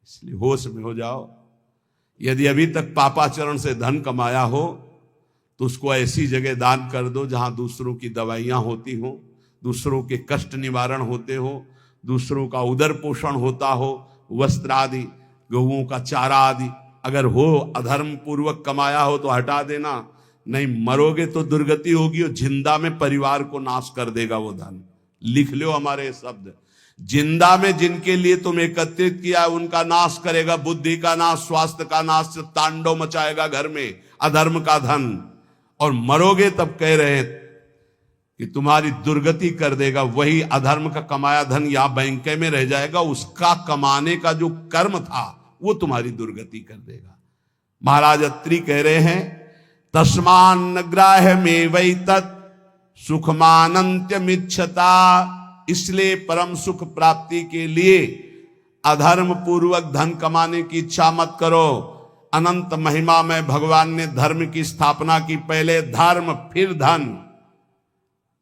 इसलिए होश में हो जाओ। यदि अभी तक पापाचरण से धन कमाया हो तो उसको ऐसी जगह दान कर दो जहां दूसरों की दवाइयां होती हो, दूसरों के कष्ट निवारण होते हो, दूसरों का उदर पोषण होता हो, वस्त्र आदि, गौओं का चारा आदि अगर हो, अधर्म पूर्वक कमाया हो तो हटा देना, नहीं मरोगे तो दुर्गति होगी और जिंदा में परिवार को नाश कर देगा वो धन। लिख लो हमारे शब्द, जिंदा में जिनके लिए तुम एकत्रित किया उनका नाश करेगा, बुद्धि का नाश, स्वास्थ्य का नाश, तांडव मचाएगा घर में अधर्म का धन। और मरोगे तब कह रहे हैं कि तुम्हारी दुर्गति कर देगा, वही अधर्म का कमाया धन या बैंक में रह जाएगा, उसका कमाने का जो कर्म था वो तुम्हारी दुर्गति कर देगा। महाराज अत्रि कह रहे हैं तस्मान ग्राह्य में वै तत् सुखमानंत्यमिच्छता, इसलिए परम सुख प्राप्ति के लिए अधर्म पूर्वक धन कमाने की इच्छा मत करो। अनंत महिमा में भगवान ने धर्म की स्थापना की, पहले धर्म फिर धन,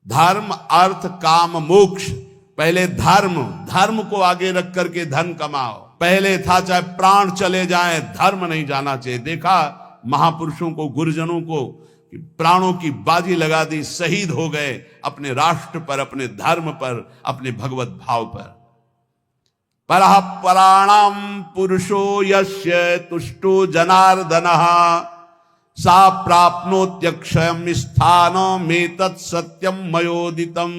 धर्म अर्थ काम मोक्ष, पहले धर्म को आगे रख करके धन कमाओ। पहले था चाहे प्राण चले जाएं धर्म नहीं जाना चाहिए। देखा महापुरुषों को, गुरुजनों को, प्राणों की बाजी लगा दी, शहीद हो गए अपने राष्ट्र पर, अपने धर्म पर, अपने भगवत भाव पर। परः पराणाम पुरुषो यस्य तुष्टो जनार्दनः सा प्राप्नोत्यक्षयम् स्थानमेतत् सत्यम मयोदितम।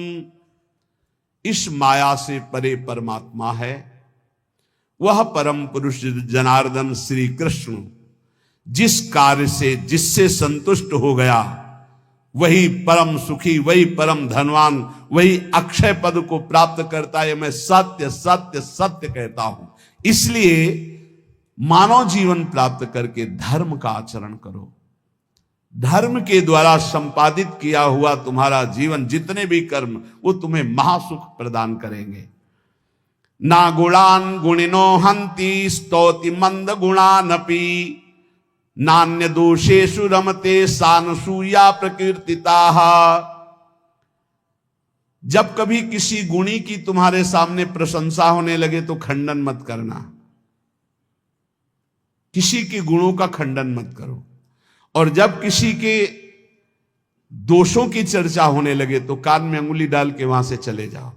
इस माया से परे परमात्मा है, वह परम पुरुष जनार्दन श्री कृष्ण जिस कार्य से, जिससे संतुष्ट हो गया वही परम सुखी, वही परम धनवान, वही अक्षय पद को प्राप्त करता है। मैं सत्य सत्य सत्य कहता हूं। इसलिए मानव जीवन प्राप्त करके धर्म का आचरण करो। धर्म के द्वारा संपादित किया हुआ तुम्हारा जीवन, जितने भी कर्म, वो तुम्हें महासुख प्रदान करेंगे। ना गुणान गुणिनो हंति स्तौति मंद गुणानपि नान्य दोषेषु रमते सानसूया प्रकीर्तिताः। जब कभी किसी गुणी की तुम्हारे सामने प्रशंसा होने लगे तो खंडन मत करना, किसी के गुणों का खंडन मत करो। और जब किसी के दोषों की चर्चा होने लगे तो कान में अंगुली डाल के वहां से चले जाओ।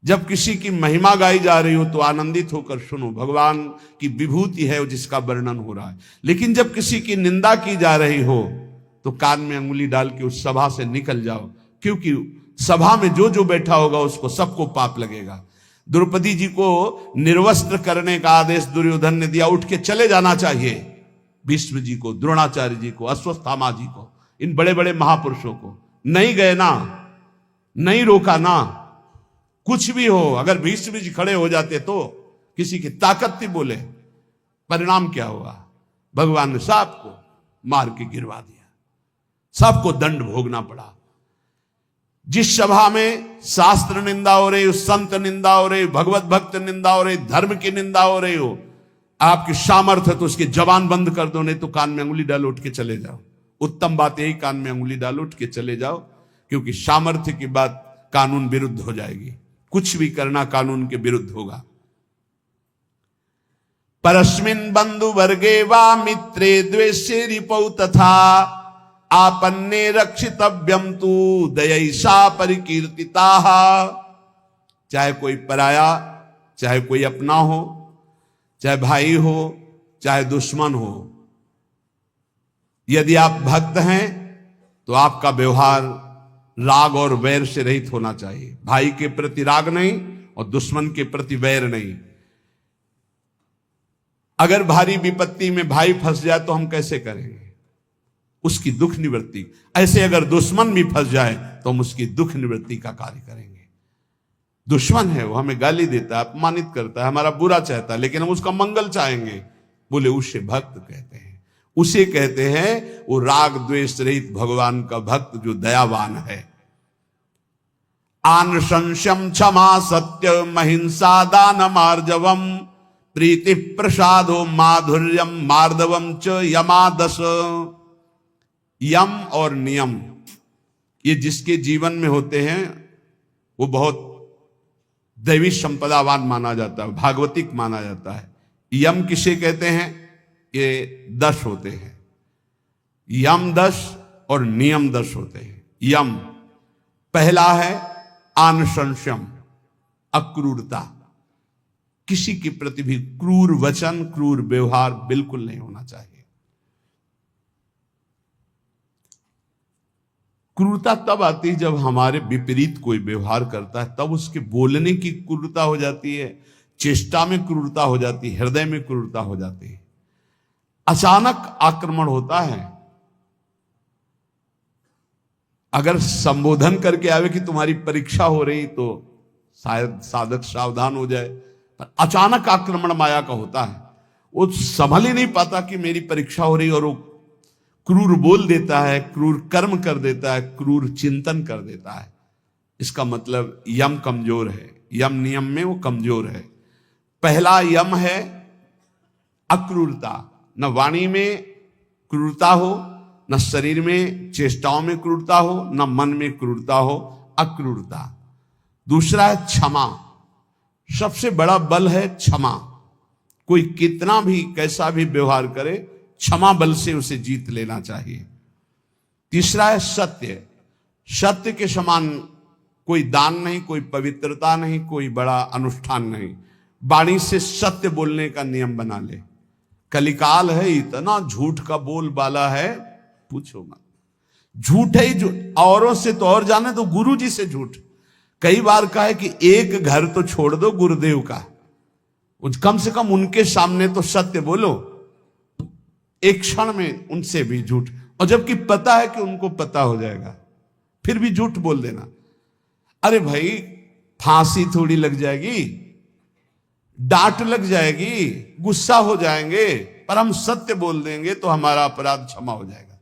जब किसी की महिमा गाई जा रही हो तो आनंदित होकर सुनो, भगवान की विभूति है जिसका वर्णन हो रहा है। लेकिन जब किसी की निंदा की जा रही हो तो कान में अंगुली डाल के उस सभा से निकल जाओ, क्योंकि सभा में जो जो बैठा होगा उसको सबको पाप लगेगा। द्रौपदी जी को निर्वस्त्र करने का आदेश दुर्योधन ने दिया, उठ के चले जाना चाहिए। भीष्म जी को, द्रोणाचार्य जी को, अश्वत्थामा जी को, इन बड़े बड़े महापुरुषों को नहीं गए ना, नहीं रोका ना। कुछ भी हो, अगर भीष्म जी खड़े हो जाते तो किसी की ताकत थी बोले, परिणाम क्या हुआ? भगवान ने सबको मार के गिरवा दिया, सबको दंड भोगना पड़ा। जिस सभा में शास्त्र निंदा हो रही हो, संत निंदा हो रही, भगवत भक्त निंदा हो रही, धर्म की निंदा हो रही हो, आपकी सामर्थ्य तो उसकी जबान बंद कर दो, नहीं तो कान में अंगुली डाल उठ के चले जाओ। उत्तम बात यही, कान में अंगुली डाल उठ के चले जाओ, क्योंकि सामर्थ्य की बात कानून विरुद्ध हो जाएगी। कुछ भी करना कानून के विरुद्ध होगा। परस्मिन बंधु वर्गे वा मित्रे द्वेषे रिपौ तथा आपन्ने रक्षितव्यम तु दयैषा परिकीर्तिताः। चाहे कोई पराया, चाहे कोई अपना हो, चाहे भाई हो, चाहे दुश्मन हो, यदि आप भक्त हैं तो आपका व्यवहार राग और वैर से रहित होना चाहिए। भाई के प्रति राग नहीं और दुश्मन के प्रति वैर नहीं। अगर भारी विपत्ति में भाई फंस जाए तो हम कैसे करेंगे? उसकी दुख निवृत्ति। ऐसे अगर दुश्मन भी फंस जाए तो हम उसकी दुख निवृत्ति का कार्य करेंगे। दुश्मन है, वो हमें गाली देता है, अपमानित करता है, हमारा बुरा चाहता है, लेकिन हम उसका मंगल चाहेंगे, बोले उसे भक्त कहते हैं। उसे कहते हैं वो राग द्वेष रहित भगवान का भक्त जो दयावान है। आनुशंस्यम क्षमा सत्य महिंसा दान मार्जवम प्रीति प्रसादो माधुर्यम मार्दवम च यमादस। यम और नियम, ये जिसके जीवन में होते हैं वो बहुत दैवी संपदावान माना जाता है, भागवतिक माना जाता है। यम किसे कहते हैं? ये 10 होते हैं। यम 10 और नियम 10 होते हैं। यम पहला है आनुशंस्यम, अक्रूरता। किसी के प्रति भी क्रूर वचन, क्रूर व्यवहार बिल्कुल नहीं होना चाहिए। क्रूरता तब आती है जब हमारे विपरीत कोई व्यवहार करता है, तब उसके बोलने की क्रूरता हो जाती है, चेष्टा में क्रूरता हो जाती है, हृदय में क्रूरता हो जाती है। अचानक आक्रमण होता है। अगर संबोधन करके आवे कि तुम्हारी परीक्षा हो रही, तो शायद साधक सावधान हो जाए। पर अचानक आक्रमण माया का होता है, वो संभल ही नहीं पाता कि मेरी परीक्षा हो रही, और वो क्रूर बोल देता है, क्रूर कर्म कर देता है, क्रूर चिंतन कर देता है। इसका मतलब यम कमजोर है, यम नियम में वो कमजोर है। पहला यम है अक्रूरता। न वाणी में क्रूरता हो, न शरीर में चेष्टाओं में क्रूरता हो, न मन में क्रूरता हो, अक्रूरता। दूसरा है क्षमा। सबसे बड़ा बल है क्षमा। कोई कितना भी कैसा भी व्यवहार करे, क्षमा बल से उसे जीत लेना चाहिए। तीसरा है सत्य। सत्य के समान कोई दान नहीं, कोई पवित्रता नहीं, कोई बड़ा अनुष्ठान नहीं। वाणी से सत्य बोलने का नियम बना ले। कलिकाल है, इतना झूठ का बोल बाला है, पूछो मत। झूठ है जो औरों से तो और जाने, तो गुरु जी से झूठ। कई बार कहा है कि एक घर तो छोड़ दो गुरुदेव का, कम से कम उनके सामने तो सत्य बोलो। एक क्षण में उनसे भी झूठ, और जबकि पता है कि उनको पता हो जाएगा, फिर भी झूठ बोल देना। अरे भाई, फांसी थोड़ी लग जाएगी, डांट लग जाएगी, गुस्सा हो जाएंगे, पर हम सत्य बोल देंगे तो हमारा अपराध क्षमा हो जाएगा।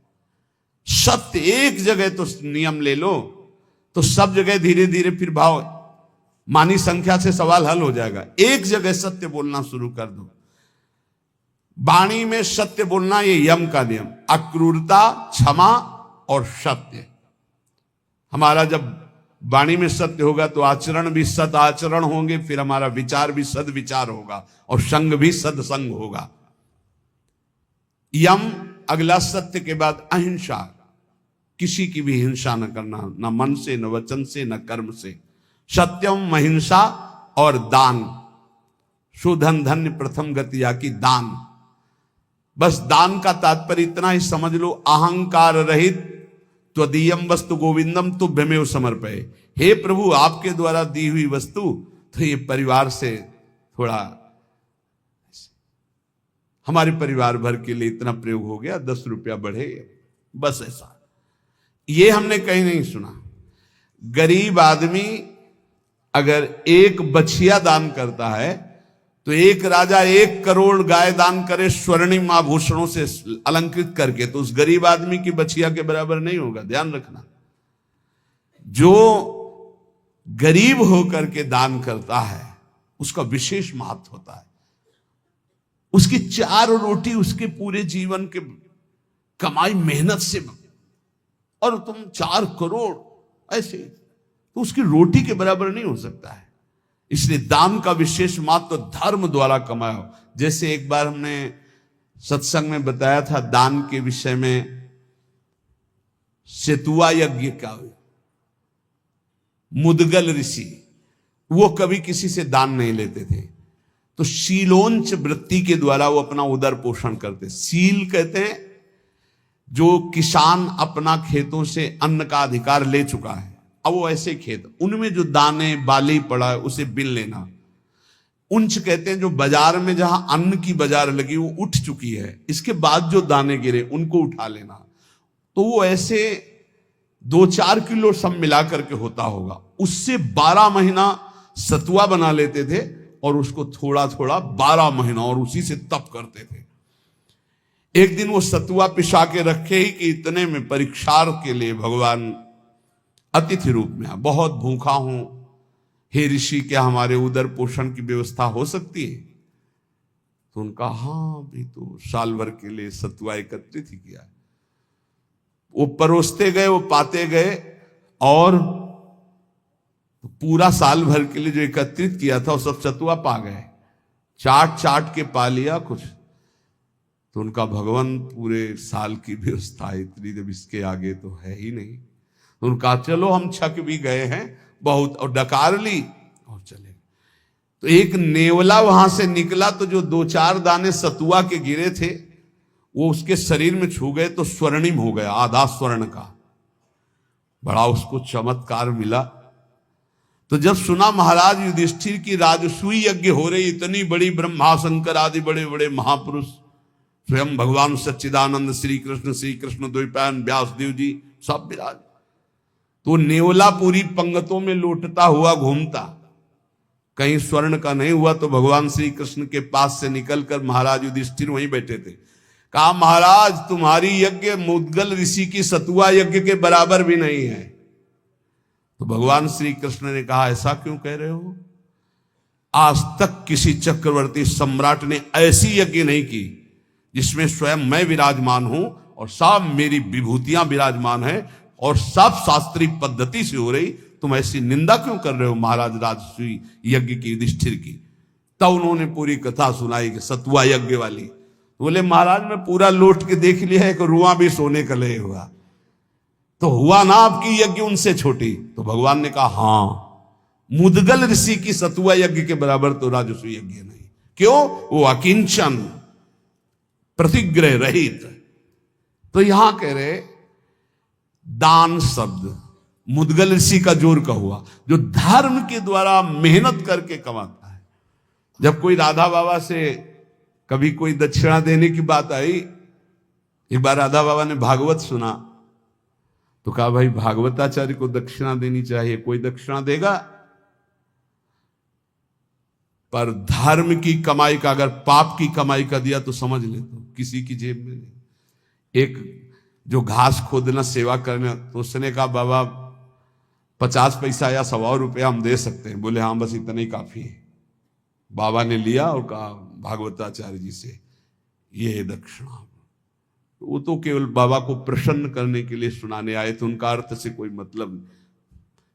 सत्य एक जगह तो नियम ले लो, तो सब जगह धीरे धीरे फिर भाव मानी संख्या से सवाल हल हो जाएगा। एक जगह सत्य बोलना शुरू कर दो। वाणी में सत्य बोलना, ये यम का नियम। अक्रूरता, क्षमा और सत्य। हमारा जब वाणी में सत्य होगा तो आचरण भी सत आचरण होंगे, फिर हमारा विचार भी सद विचार होगा, और संग भी सदसंग होगा। यम अगला सत्य के बाद अहिंसा। किसी की भी हिंसा न करना, न मन से, न वचन से, न कर्म से। सत्यम, अहिंसा और दान। सुधन धन्य प्रथम गति की दान। बस दान का तात्पर्य इतना ही समझ लो, अहंकार रहित त्वदीयम वस्तु गोविंदम तुभ्यमेव समर्पये। हे प्रभु, आपके द्वारा दी हुई वस्तु, तो ये परिवार से थोड़ा, हमारे परिवार भर के लिए इतना प्रयोग हो गया, 10 रुपया बढ़े, बस ऐसा। ये हमने कहीं नहीं सुना। गरीब आदमी अगर एक बछिया दान करता है, तो एक राजा 1 करोड़ गाय दान करे स्वर्णिम आभूषणों से अलंकृत करके, तो उस गरीब आदमी की बछिया के बराबर नहीं होगा। ध्यान रखना, जो गरीब होकर के दान करता है उसका विशेष महत्व होता है। उसकी 4 रोटी उसके पूरे जीवन के कमाई मेहनत से, और तुम 4 करोड़ ऐसे, तो उसकी रोटी के बराबर नहीं हो सकता है। इसलिए दान का विशेष महत्व तो धर्म द्वारा कमाया हो। जैसे एक बार हमने सत्संग में बताया था दान के विषय में, सेतुआ यज्ञ का मुदगल ऋषि, वो कभी किसी से दान नहीं लेते थे, तो शीलोंच वृत्ति के द्वारा वो अपना उदर पोषण करते। सील कहते हैं जो किसान अपना खेतों से अन्न का अधिकार ले चुका है, अब वो ऐसे खेत, उनमें जो दाने बाली पड़ा है उसे बिन लेना। उंच कहते हैं जो बाजार में जहां अन्न की बाजार लगी वो उठ चुकी है, इसके बाद जो दाने गिरे उनको उठा लेना। तो वो ऐसे 2-4 किलो सब मिला करके होता होगा, उससे 12 महीना सतुआ बना लेते थे, और उसको थोड़ा थोड़ा 12 महीना, और उसी से तप करते थे। एक दिन वो सतुआ पिसा के रखे ही कि इतने में परीक्षार्थ के लिए भगवान अतिथि रूप में आ, बहुत भूखा हूं, हे ऋषि, क्या हमारे उदर पोषण की व्यवस्था हो सकती है? तो उनका हाँ, भी तो साल भर के लिए सतुआ एकत्रित ही किया। वो परोसते गए, वो पाते गए, और पूरा साल भर के लिए जो एकत्रित किया था वो सब सतुआ पा गए। चाट चाट के पा लिया कुछ, तो उनका भगवान पूरे साल की व्यवस्था इतनी, जब इसके आगे तो है ही नहीं। तो उनका चलो हम छक भी गए हैं बहुत, और डकार ली और चले। तो एक नेवला वहां से निकला, तो जो 2-4 दाने सतुआ के गिरे थे वो उसके शरीर में छू गए तो स्वर्णिम हो गया, आधा स्वर्ण का। बड़ा उसको चमत्कार मिला। तो जब सुना महाराज युधिष्ठिर की राजसूय यज्ञ हो रही, इतनी बड़ी ब्रह्मा शंकर आदि बड़े बड़े महापुरुष, स्वयं भगवान सच्चिदानंद श्री कृष्ण द्वैपायन व्यासदेव जी सब विराज, तो नेवला पूरी पंगतों में लौटता हुआ घूमता, कहीं स्वर्ण का नहीं हुआ। तो भगवान श्री कृष्ण के पास से निकलकर महाराज युधिष्ठिर वहीं बैठे थे, कहा महाराज तुम्हारी यज्ञ मुद्गल ऋषि की सतुआ यज्ञ के बराबर भी नहीं है। तो भगवान श्री कृष्ण ने कहा ऐसा क्यों कह रहे हो? आज तक किसी चक्रवर्ती सम्राट ने ऐसी यज्ञ नहीं की जिसमें स्वयं मैं विराजमान हूं और सब मेरी विभूतियां विराजमान है और सब शास्त्रीय पद्धति से हो रही, तुम ऐसी निंदा क्यों कर रहे हो महाराज राजसूय यज्ञ की, युधिष्ठिर की। तब उन्होंने पूरी कथा सुनाई कि सतुआ यज्ञ वाली। बोले महाराज मैं पूरा लौट के देख लिया है कि रुआ भी सोने का लय हुआ, तो हुआ ना आपकी यज्ञ उनसे छोटी। तो भगवान ने कहा हां, मुद्गल ऋषि की सतुआ यज्ञ के बराबर तो राजसूय यज्ञ नहीं। क्यों? वो अकिंचन, प्रतिग्रह रहित। तो यहां कह रहे दान शब्द मुद्गल ऋषि का जोर का हुआ, जो धर्म के द्वारा मेहनत करके कमाता है। जब कोई राधा बाबा से कभी कोई दक्षिणा देने की बात आई, एक बार राधा बाबा ने भागवत सुना तो कहा भाई भागवताचार्य को दक्षिणा देनी चाहिए, कोई दक्षिणा देगा? पर धर्म की कमाई का, अगर पाप की कमाई का दिया तो समझ ले तो किसी की जेब में नहीं। एक जो घास खोदना सेवा करना, तो उसने कहा बाबा 50 पैसा या 100 रुपया हम दे सकते हैं। बोले हाँ बस इतना ही काफी है। बाबा ने लिया और कहा भागवताचार्य जी से ये दक्षिणा। वो तो केवल बाबा को प्रसन्न करने के लिए सुनाने आए थे, उनका अर्थ से कोई मतलब नहीं।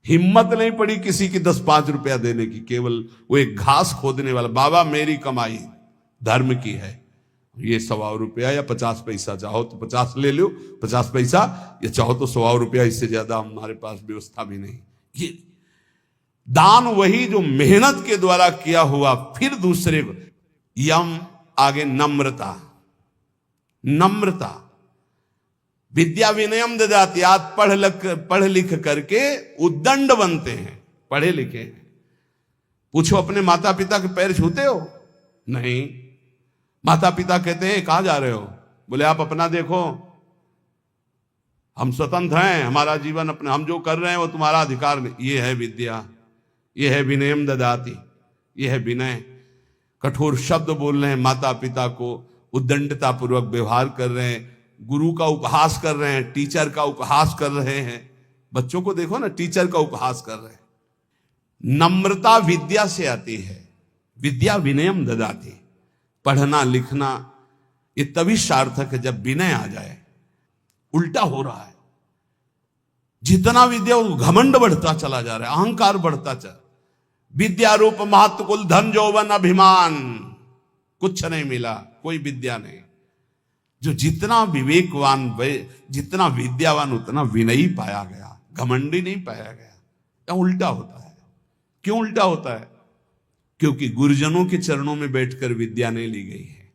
हिम्मत नहीं पड़ी किसी की 10-5 रुपया देने की, केवल वो एक घास खोदने वाला, बाबा मेरी कमाई धर्म की है, ये 100 रुपया या 50 पैसा, चाहो तो 50 ले लो 50 पैसा, या चाहो तो 100 रुपया, इससे ज्यादा हमारे पास व्यवस्था भी नहीं। ये दान वही जो मेहनत के द्वारा किया हुआ। फिर दूसरे यम आगे नम्रता, नम्रता विद्या विनयम ददाति। आज पढ़ लिख करके उद्दंड बनते हैं, पढ़े लिखे हैं। पूछो अपने माता पिता के पैर छूते हो? नहीं। माता पिता कहते हैं कहां जा रहे हो? बोले आप अपना देखो, हम स्वतंत्र हैं, हमारा जीवन अपने, हम जो कर रहे हैं वो तुम्हारा अधिकार नहीं। ये है विद्या, ये है विनयम ददाति, ये है विनय। कठोर शब्द बोल रहे हैं, माता पिता को उद्दंडता पूर्वक व्यवहार कर रहे हैं, गुरु का उपहास कर रहे हैं, टीचर का उपहास कर रहे हैं। बच्चों को देखो ना, टीचर का उपहास कर रहे हैं। नम्रता विद्या से आती है, विद्या विनयम ददाति। पढ़ना लिखना ये तभी सार्थक है जब विनय आ जाए। उल्टा हो रहा है, जितना विद्या घमंड बढ़ता चला जा रहा है, अहंकार बढ़ता चला। विद्या रूप महत्व कुल धन यौवन अभिमान, कुछ नहीं मिला, कोई विद्या नहीं। जो जितना विवेकवान, जितना विद्यावान उतना विनयी पाया गया, घमंडी नहीं पाया गया। या उल्टा होता है। क्यों उल्टा होता है? क्योंकि गुरुजनों के चरणों में बैठकर विद्या नहीं ली गई है।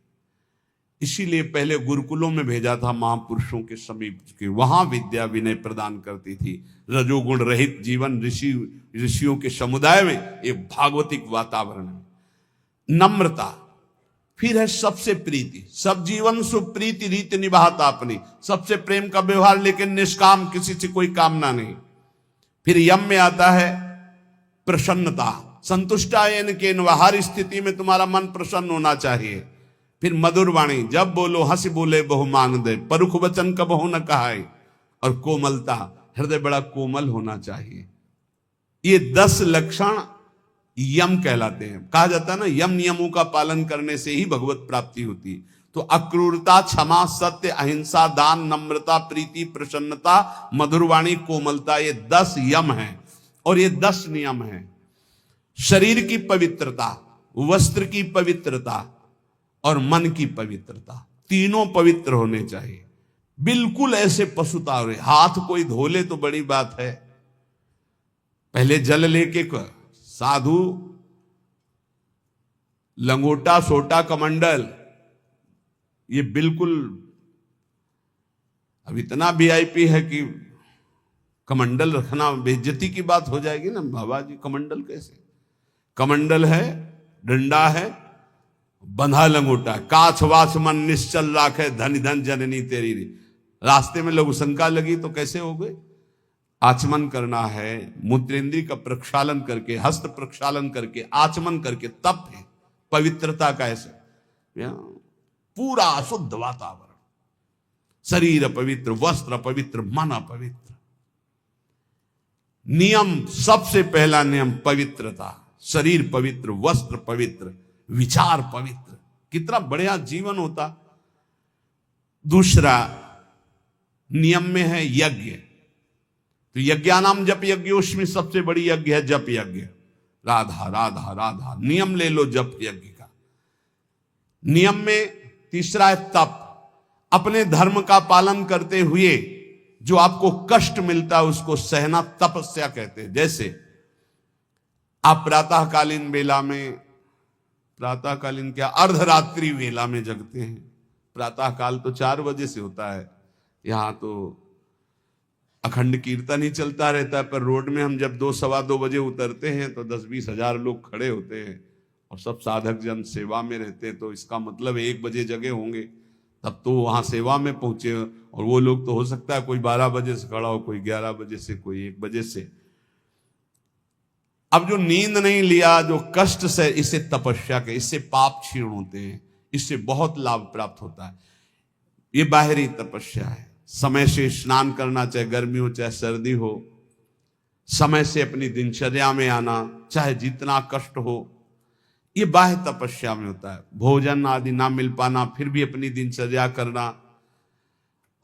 इसीलिए पहले गुरुकुलों में भेजा था महापुरुषों के समीप के, वहां विद्या विनय प्रदान करती थी। रजोगुण रहित जीवन, ऋषियों के समुदाय में एक भागवतिक वातावरण है। नम्रता। फिर है सबसे प्रीति, सब जीवन सुप्रीति रीति निभाता अपनी, सबसे प्रेम का व्यवहार, लेकिन निष्काम, किसी से कोई कामना नहीं। फिर यम में आता है प्रसन्नता, संतुष्टायन के हर स्थिति में तुम्हारा मन प्रसन्न होना चाहिए। फिर मधुर वाणी, जब बोलो हंस बोले बहु मान दे, परुख वचन का बहु न कहाए। और कोमलता, हृदय बड़ा कोमल होना चाहिए। ये 10 लक्षण यम कहलाते हैं। कहा जाता है ना, यम नियमों का पालन करने से ही भगवत प्राप्ति होती। तो अक्रूरता, क्षमा, सत्य, अहिंसा, दान, नम्रता, प्रीति, प्रसन्नता, मधुरवाणी, कोमलता, ये 10 यम हैं और ये 10 नियम हैं। शरीर की पवित्रता, वस्त्र की पवित्रता और मन की पवित्रता, तीनों पवित्र होने चाहिए। बिल्कुल ऐसे पशुता हो रहे, हाथ कोई धो ले तो बड़ी बात है, पहले जल लेके साधु लंगोटा सोटा कमंडल, ये बिल्कुल अब इतना वीआईपी है कि कमंडल रखना बेइज्जती की बात हो जाएगी ना। बाबा जी कमंडल कैसे, कमंडल है, डंडा है, बंधा लंगोटा, काछ वाछ मन निश्चल राखे, धन धन जननी तेरी। रास्ते में लोग शंका लगी तो कैसे हो गए, आचमन करना है, मूत्रेंद्री का प्रक्षालन करके, हस्त प्रक्षालन करके, आचमन करके, तप है पवित्रता का। ऐसे पूरा शुद्ध वातावरण, शरीर अपवित्र, वस्त्र अपवित्र, मन अपवित्र। नियम, सबसे पहला नियम पवित्रता, शरीर पवित्र, वस्त्र पवित्र, विचार पवित्र, कितना बढ़िया जीवन होता। दूसरा नियम में है यज्ञ, तो यज्ञानाम जप यज्ञ, उसमें सबसे बड़ी यज्ञ है जप यज्ञ, राधा राधा राधा, नियम ले लो जप यज्ञ का। नियम में तीसरा है तप, अपने धर्म का पालन करते हुए जो आपको कष्ट मिलता है उसको सहना तपस्या कहते हैं। जैसे आप प्रातःकालीन वेला में, प्रातःकालीन क्या, अर्धरात्रि वेला में जगते हैं। प्रातःकाल तो 4 बजे से होता है, यहां तो अखंड कीर्तन ही चलता रहता है, पर रोड में हम जब 2 सवा 2 बजे उतरते हैं तो 10-20 हजार लोग खड़े होते हैं और सब साधक जन सेवा में रहते हैं, तो इसका मतलब 1 बजे जगे होंगे, तब तो वहां सेवा में पहुंचे। और वो लोग तो हो सकता है कोई 12 बजे से खड़ा हो, कोई 11 बजे से, कोई 1 बजे से। अब जो नींद नहीं लिया, जो कष्ट से, इसे तपस्या के, इससे पाप क्षीण होते हैं, इससे बहुत लाभ प्राप्त होता है। ये बाहरी तपस्या है। समय से स्नान करना, चाहे गर्मी हो चाहे सर्दी हो, समय से अपनी दिनचर्या में आना, चाहे जितना कष्ट हो, ये बाह्य तपस्या में होता है। भोजन आदि ना मिल पाना, फिर भी अपनी दिनचर्या करना।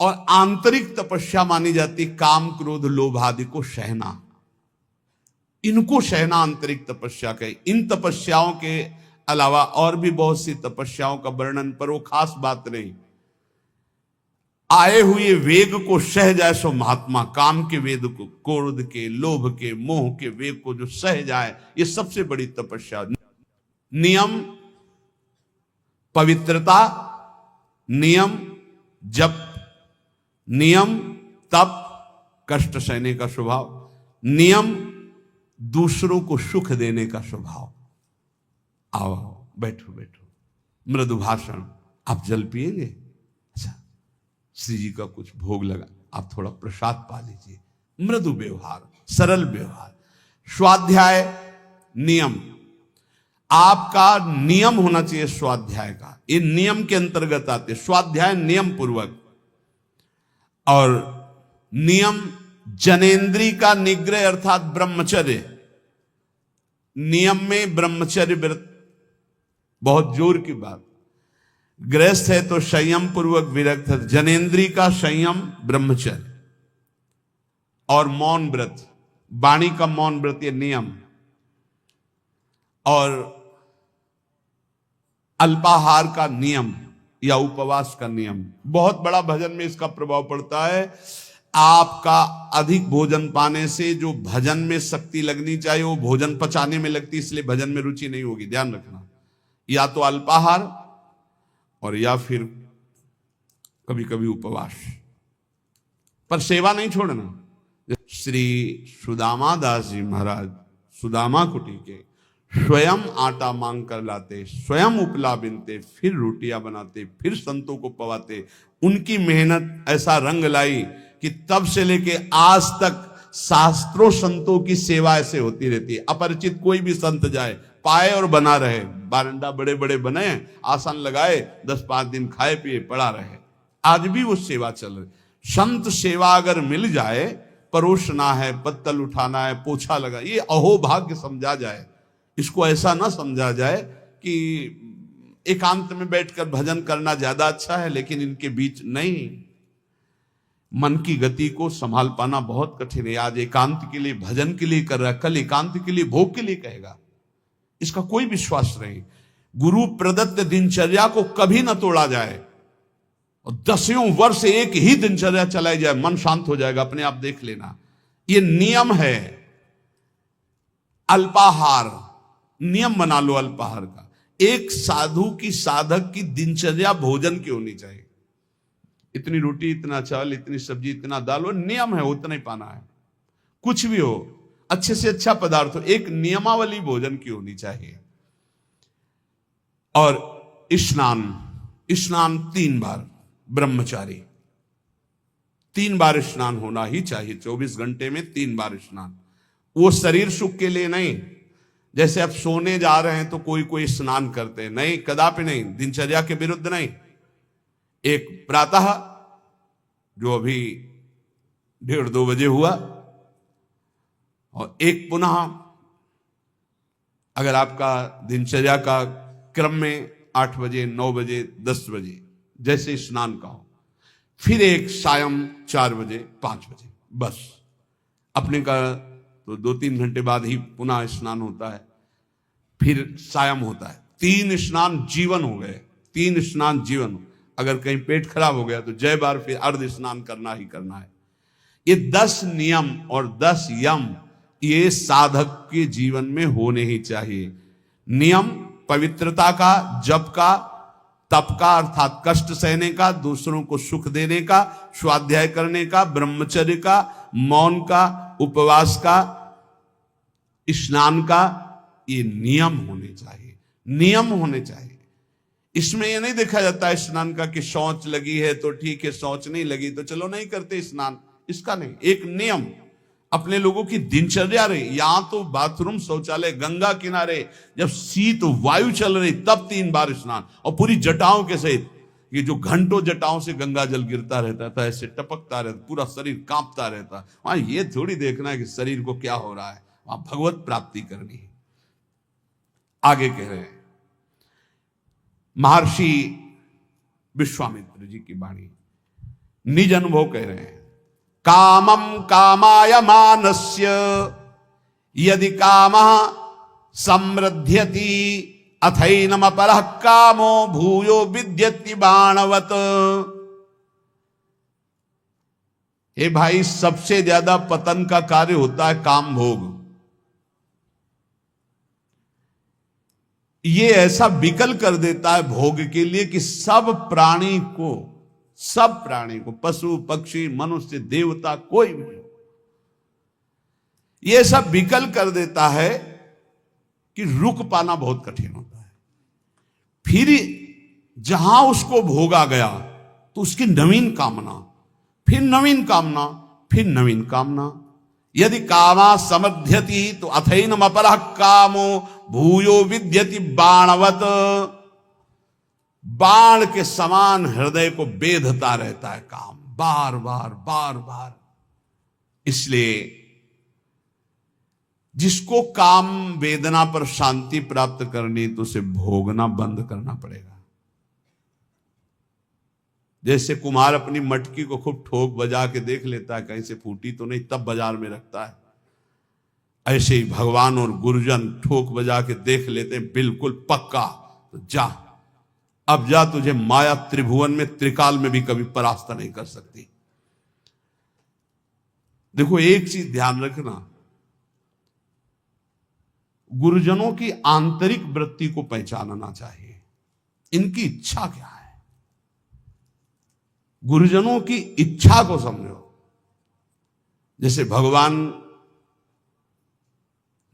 और आंतरिक तपस्या मानी जाती काम क्रोध लोभ आदि को सहना, इनको सहना आंतरिक तपस्या कहे। इन तपस्याओं के अलावा और भी बहुत सी तपस्याओं का वर्णन, पर वो खास बात नहीं। आए हुए वेग को सह जाए सो महात्मा, काम के वेग को, क्रोध के, लोभ के, मोह के वेग को जो सह जाए, ये सबसे बड़ी तपस्या। नियम पवित्रता, नियम जप, नियम तप, कष्ट सहने का स्वभाव, नियम दूसरों को सुख देने का स्वभाव। आओ बैठो बैठो, मृदु भाषण। आप जल पिएंगे? अच्छा, श्री जी का कुछ भोग लगा, आप थोड़ा प्रसाद पा लीजिए। मृदु व्यवहार, सरल व्यवहार। स्वाध्याय नियम, आपका नियम होना चाहिए स्वाध्याय का, ये नियम के अंतर्गत आते। स्वाध्याय नियम पूर्वक, और नियम जनेन्द्री का निग्रह अर्थात ब्रह्मचर्य। नियम में ब्रह्मचर्य व्रत बहुत जोर की बात। गृहस्थ है तो संयम पूर्वक विरक्त है, जनेन्द्री का संयम ब्रह्मचर्य, और मौन व्रत, वाणी का मौन व्रत, ये नियम। और अल्पाहार का नियम या उपवास का नियम, बहुत बड़ा भजन में इसका प्रभाव पड़ता है। आपका अधिक भोजन पाने से जो भजन में शक्ति लगनी चाहिए वो भोजन पचाने में लगती, इसलिए भजन में रुचि नहीं होगी, ध्यान रखना। या तो अल्पाहार और या फिर कभी कभी उपवास, पर सेवा नहीं छोड़ना। श्री सुदामा दास जी महाराज सुदामा कुटी के स्वयं आटा मांग कर लाते, स्वयं उपला बिनते, फिर रोटियां बनाते, फिर संतों को पवाते। उनकी मेहनत ऐसा रंग लाई कि तब से लेके आज तक शास्त्रों संतों की सेवा ऐसे होती रहती है। अपरिचित कोई भी संत जाए, पाए और बना रहे, बारंडा बड़े बड़े बने, आसन लगाए, 10-5 दिन खाए पिए पड़ा रहे, आज भी वो सेवा चल रही। संत सेवा अगर मिल जाए, परोसना है, पत्तल उठाना है, पोछा लगा, ये अहोभाग्य समझा जाए। इसको ऐसा ना समझा जाए कि एकांत में बैठकर भजन करना ज्यादा अच्छा है, लेकिन इनके बीच नहीं। मन की गति को संभाल पाना बहुत कठिन है। आज एकांत के लिए भजन के लिए कर रहा है, कल एकांत के लिए भोग के लिए कहेगा। इसका कोई विश्वास नहीं। गुरु प्रदत्त दिनचर्या को कभी ना तोड़ा जाए, और 10 वर्ष एक ही दिनचर्या चलाई जाए, मन शांत हो जाएगा अपने आप, देख लेना। ये नियम है। अल्पाहार नियम बना लो अल्पाहार का। एक साधु की, साधक की दिनचर्या भोजन की होनी चाहिए। इतनी रोटी, इतना चावल, इतनी सब्जी, इतना दाल, वो नियम है, उतना ही पाना है। कुछ भी हो, अच्छे से अच्छा पदार्थ हो, एक नियमावली भोजन की होनी चाहिए। और स्नान 3 बार, ब्रह्मचारी 3 बार स्नान होना ही चाहिए। 24 घंटे में 3 बार स्नान। वो शरीर सुख के लिए नहीं, जैसे अब सोने जा रहे हैं तो कोई स्नान करते हैं, नहीं, कदापि नहीं, दिनचर्या के विरुद्ध नहीं। एक प्रातः जो अभी 1:30-2 बजे हुआ, और एक पुनः अगर आपका दिनचर्या का क्रम में 8 बजे, 9 बजे, 10 बजे जैसे स्नान का हो, फिर एक सायं 4 बजे, 5 बजे, बस। अपने का तो 2-3 घंटे बाद ही पुनः स्नान होता है, फिर सायं होता है। 3 स्नान जीवन हो गए, 3 स्नान जीवन। अगर कहीं पेट खराब हो गया तो जय बार फिर अर्ध स्नान करना ही करना है। ये 10 नियम और 10 यम ये साधक के जीवन में होने ही चाहिए। नियम पवित्रता का, जप का, तप का अर्थात कष्ट सहने का, दूसरों को सुख देने का, स्वाध्याय करने का, ब्रह्मचर्य का, मौन का, उपवास का, स्नान का, ये नियम होने चाहिए। नियम होने चाहिए। इसमें ये नहीं देखा जाता स्नान का कि शौच लगी है तो ठीक है, शौच नहीं लगी तो चलो नहीं करते स्नान, इसका नहीं। एक नियम अपने लोगों की दिनचर्या रही। यहां तो बाथरूम, शौचालय, गंगा किनारे जब शीत वायु चल रही तब 3 बार स्नान, और पूरी जटाओं के सहित। ये जो घंटों जटाओं से गंगा जल गिरता रहता था, ऐसे टपकता रहता, पूरा शरीर कांपता रहता। वहां ये थोड़ी देखना है कि शरीर को क्या हो रहा है, वहां भगवत प्राप्ति करनी है। आगे कह रहे हैं महर्षि विश्वामित्र जी की वाणी, निज अनुभव कह रहे हैं। कामम कामाय मानस्य यदि कामः समृद्ध्यति अथैनम अपरः कामो भूयो विद्यति बाणवत। हे भाई, सबसे ज्यादा पतन का कार्य होता है काम भोग। ये ऐसा विकल कर देता है भोग के लिए कि सब प्राणी को, पशु पक्षी मनुष्य देवता कोई भी, ये सब विकल कर देता है कि रुक पाना बहुत कठिन होता है। फिर जहां उसको भोगा गया तो उसकी नवीन कामना, फिर नवीन कामना, फिर नवीन कामना। यदि कामा समध्यति तो अथैनम अपरः कामो भूयो विद्यति बाणवत। बाण के समान हृदय को बेधता रहता है काम, बार बार बार बार। इसलिए जिसको काम वेदना पर शांति प्राप्त करनी तो उसे भोगना बंद करना पड़ेगा। जैसे कुम्हार अपनी मटकी को खूब ठोक बजा के देख लेता है कहीं से फूटी तो नहीं, तब बाजार में रखता है, ऐसे ही भगवान और गुरुजन ठोक बजा के देख लेते हैं बिल्कुल पक्का, तो जा, अब जा, तुझे माया त्रिभुवन में, त्रिकाल में भी कभी परास्त नहीं कर सकती। देखो एक चीज ध्यान रखना, गुरुजनों की आंतरिक वृत्ति को पहचानना चाहिए, इनकी इच्छा क्या है। गुरुजनों की इच्छा को समझो। जैसे भगवान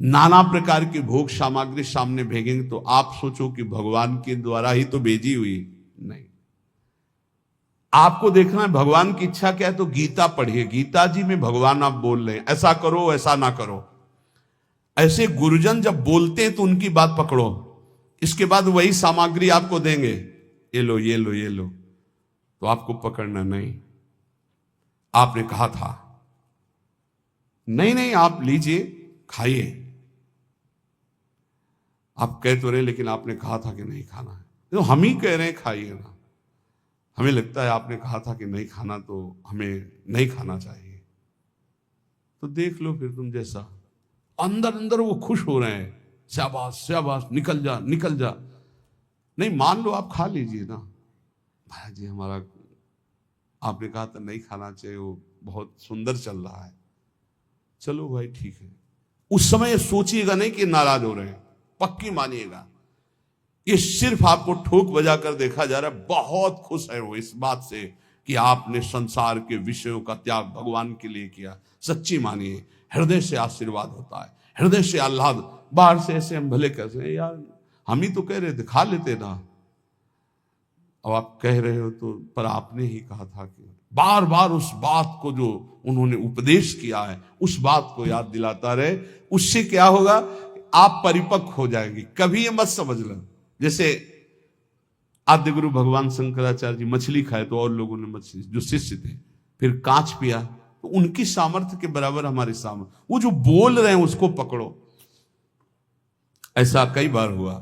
नाना प्रकार की भोग सामग्री सामने भेजेंगे तो आप सोचो कि भगवान के द्वारा ही तो भेजी हुई, नहीं। आपको देखना है भगवान की इच्छा क्या है, तो गीता पढ़िए। गीता जी में भगवान आप बोल रहे हैं ऐसा करो ऐसा ना करो। ऐसे गुरुजन जब बोलते हैं तो उनकी बात पकड़ो, इसके बाद वही सामग्री आपको देंगे, ये लो ये लो ये लो, तो आपको पकड़ना नहीं। आपने कहा था, नहीं नहीं आप लीजिए खाइए, आप कह तो रहे लेकिन आपने कहा था कि नहीं खाना है, तो हम ही कह रहे हैं खाइए ना। हमें लगता है आपने कहा था कि नहीं खाना तो हमें नहीं खाना चाहिए, तो देख लो फिर तुम जैसा। अंदर अंदर वो खुश हो रहे हैं शाबाश शाबाश, निकल जा निकल जा। नहीं, मान लो आप खा लीजिए ना। महाराज जी हमारा, आपने कहा था नहीं खाना चाहिए, वो बहुत सुंदर चल रहा है। चलो भाई ठीक है। उस समय सोचिएगा नहीं कि नाराज हो रहे हैं, पक्की मानिएगा। ये सिर्फ आपको ठोक बजा कर देखा जा रहा है। बहुत खुश है वो इस बात से कि आपने संसार के विषयों का त्याग भगवान के लिए किया। सच्ची मानिए, हृदय से आशीर्वाद होता है, हृदय से आह्लाद। बाहर से ऐसे हम भले कहते हैं यार, हम ही तो कह रहे थे खा लेते ना। अब आप कह रहे हो तो, पर आपने ही कहा था कि बार बार उस बात को जो उन्होंने उपदेश किया है उस बात को याद दिलाता रहे। उससे क्या होगा, आप परिपक्व हो जाएंगे। कभी ये मत समझ लो, जैसे आद्य गुरु भगवान शंकराचार्य जी मछली खाए तो और लोगों ने मछली, जो शिष्य थे, फिर कांच पिया, तो उनकी सामर्थ्य के बराबर हमारी सामर्थ्य। वो जो बोल रहे हैं उसको पकड़ो। ऐसा कई बार हुआ।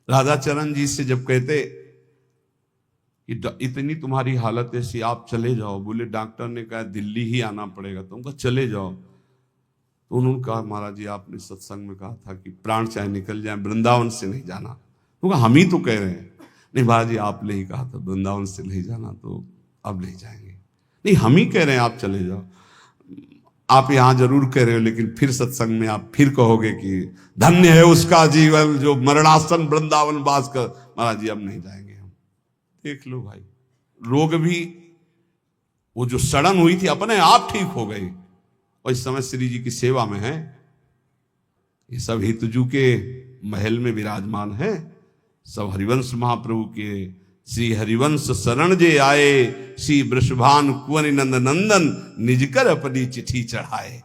राधाचरण जी से जब कहते कि इतनी तुम्हारी हालत ऐसी, आप चले जाओ, बोले डॉक्टर ने कहा दिल्ली ही आना पड़ेगा, तो उनका चले जाओ। तो उन्होंने कहा महाराज जी आपने सत्संग में कहा था कि प्राण चाहे निकल जाए वृंदावन से नहीं जाना। तो कहा हम ही तो कह रहे हैं। नहीं महाराज जी आपने ही कहा था वृंदावन से नहीं जाना, तो अब नहीं जाएंगे। नहीं हम ही कह रहे हैं आप चले जाओ। आप यहां जरूर कह रहे हो, लेकिन फिर सत्संग में आप फिर कहोगे कि धन्य है उसका जीवन जो मरणासन वृंदावन वास कर। महाराज जी अब नहीं जाएंगे हम। देख लो भाई, रोग भी वो जो सड़न हुई थी अपने आप ठीक हो गई, और इस समय श्री जी की सेवा में है। ये सब हितजू के महल में विराजमान है। सब हरिवंश महाप्रभु के श्री हरिवंश शरण जे आए, श्री वृषभान कुंवर नंद नंदन निज कर अपनी चिट्ठी चढ़ाए।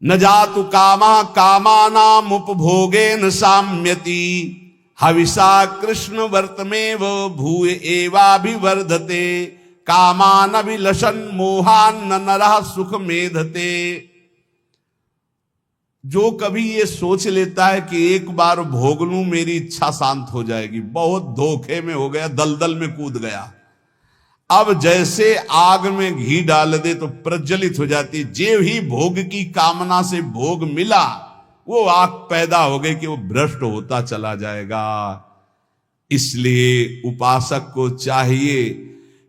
न जातु कामा कामानाम उपभोगे न साम्यति, हविषा कृष्ण वर्तमेव भूय एवाभिवर्धते, कामान अभिलषन् मोहान न नरः सुख मेधते। जो कभी ये सोच लेता है कि एक बार भोग लूं मेरी इच्छा शांत हो जाएगी, बहुत धोखे में हो गया, दलदल में कूद गया। अब जैसे आग में घी डाल दे तो प्रज्वलित हो जाती है। जे ही भोग की कामना से भोग मिला, वो आग पैदा हो गई कि वो भ्रष्ट होता चला जाएगा। इसलिए उपासक को चाहिए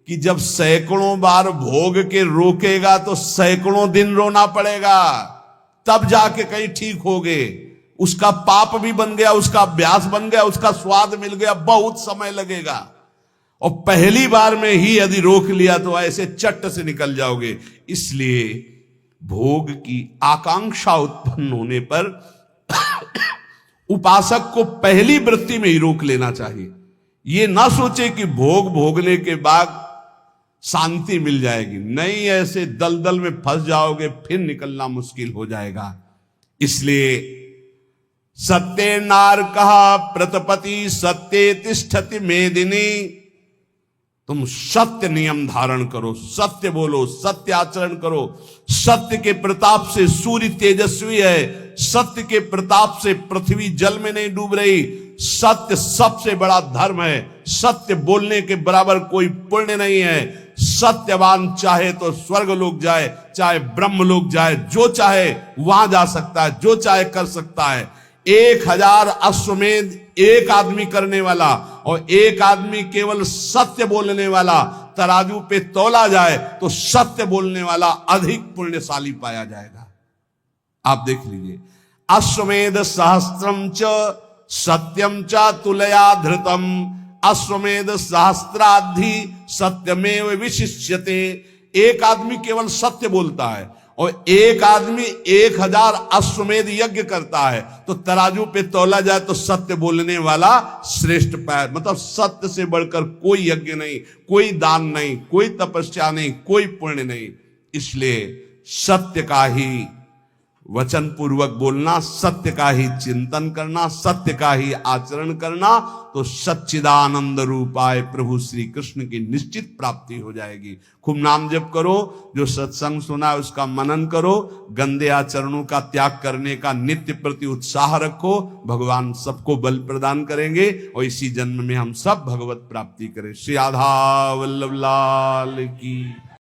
कि जब सैकड़ों बार भोग के रोकेगा तो सैकड़ों दिन रोना पड़ेगा, तब जाके कहीं ठीक हो गए। उसका पाप भी बन गया, उसका अभ्यास बन गया, उसका स्वाद मिल गया, बहुत समय लगेगा। और पहली बार में ही यदि रोक लिया तो ऐसे चट से निकल जाओगे। इसलिए भोग की आकांक्षा उत्पन्न होने पर उपासक को पहली वृत्ति में ही रोक लेना चाहिए। ये ना सोचे कि भोग भोगने के बाद शांति मिल जाएगी। नहीं, ऐसे दलदल में फंस जाओगे, फिर निकलना मुश्किल हो जाएगा। इसलिए सत्य नार कहा प्रतपति सत्य तिष्ठति मेदिनी। तुम सत्य नियम धारण करो, सत्य बोलो, सत्य आचरण करो। सत्य के प्रताप से सूर्य तेजस्वी है, सत्य के प्रताप से पृथ्वी जल में नहीं डूब रही। सत्य सबसे बड़ा धर्म है। सत्य बोलने के बराबर कोई पुण्य नहीं है। सत्यवान चाहे तो स्वर्ग लोक जाए, चाहे ब्रह्म लोक जाए, जो चाहे वहां जा सकता है, जो चाहे कर सकता है। 1000 अश्वमेध एक आदमी करने वाला और एक आदमी केवल सत्य बोलने वाला तराजू पे तोला जाए तो सत्य बोलने वाला अधिक पुण्यशाली पाया जाएगा। आप देख लीजिए, अश्वमेध सहस्त्रम च सत्यम च तुलया धृतम, अश्वमेध सहस्त्राधि सत्यमेव विशिष्यते। एक आदमी केवल सत्य बोलता है और एक आदमी 1000 अश्वमेध यज्ञ करता है, तो तराजू पे तौला जाए तो सत्य बोलने वाला श्रेष्ठ पाया। मतलब सत्य से बढ़कर कोई यज्ञ नहीं, कोई दान नहीं, कोई तपस्या नहीं, कोई पुण्य नहीं। इसलिए सत्य का ही वचन पूर्वक बोलना, सत्य का ही चिंतन करना, सत्य का ही आचरण करना, तो सच्चिदानंद रूपाय प्रभु श्री कृष्ण की निश्चित प्राप्ति हो जाएगी। खूब नाम जप करो, जो सत्संग सुना है उसका मनन करो, गंदे आचरणों का त्याग करने का नित्य प्रति उत्साह रखो। भगवान सबको बल प्रदान करेंगे और इसी जन्म में हम सब भगवत प्राप्ति करें। श्री राधा वल्लभ लाल की।